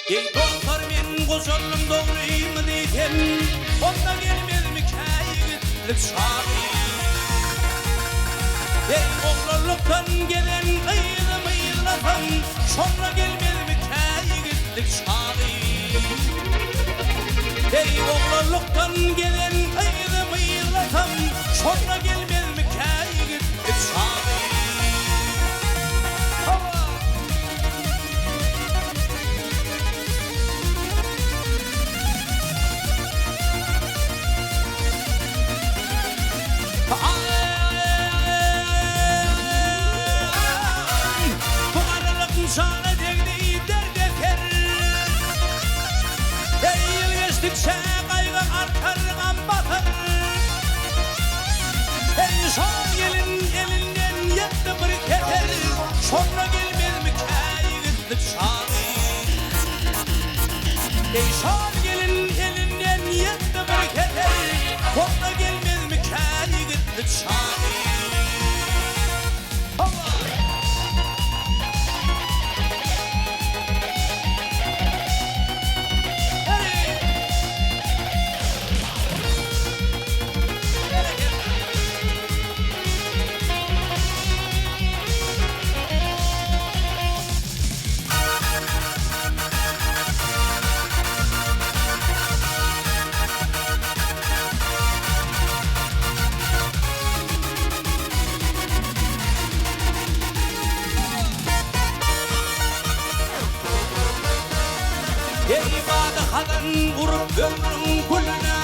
Ey dostlar men goşalım doğruymu deyden onda gelmez mi kayıtlık şahi Ey oğluluktan gelen kıyılı mıyıllatan sonra gelmez mi kayıtlık şahi Ey oğluluktan gelen kıyılı mıyıllatan sonra gelmez mi kayıtlık şahi Sana degdi dert eter Ey yıl geçtikçe kaygı artar gam batar Ey son gelin elinden yetti bir keter Sonra gelmez mi kayıtlık şahi Ey son gelin elinden yetti bir keter Sonra gelmez mi kayıtlık şahi Ey badahadan vurup ömrün gülüne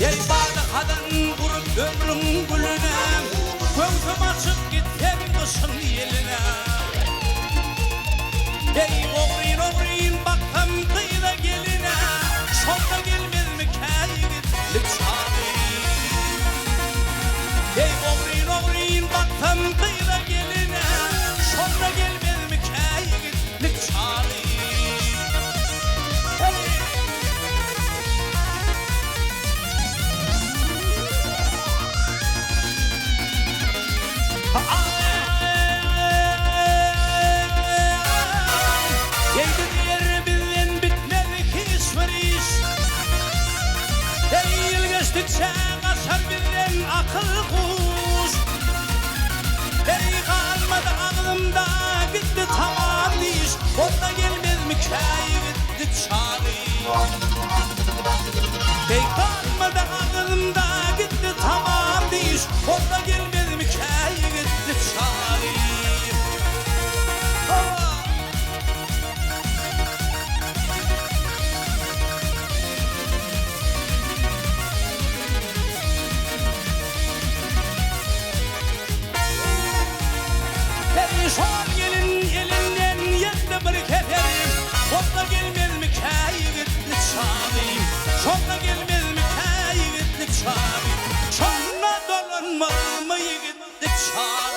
Ey badahadan vurup ömrün gülüne Gözüm açıp gitsen kışın yeline Ey oğrayın oğrayın baktım kıyıda geline Şonda gelmez mi kayıtlık şahi Ey oğrayın oğrayın baktım kıyıda geline Şonda gelmez mi kayıtlık şahi Geçtikçe kaçar birden akıl kuş Ey kalmadı aklımda gitti tamam iş Onda gelmez mi kayıtlık şahi Ey kalmadı aklımda gitti tamam iş Onda gelmez mi kayıtlık şahi Son gelin elinden yetti bir kefer Sonra gelmez mi kayıtlık şahi Sonra gelmez mi kayıtlık şahi Sonra dolanmaz mı yigitlik şahi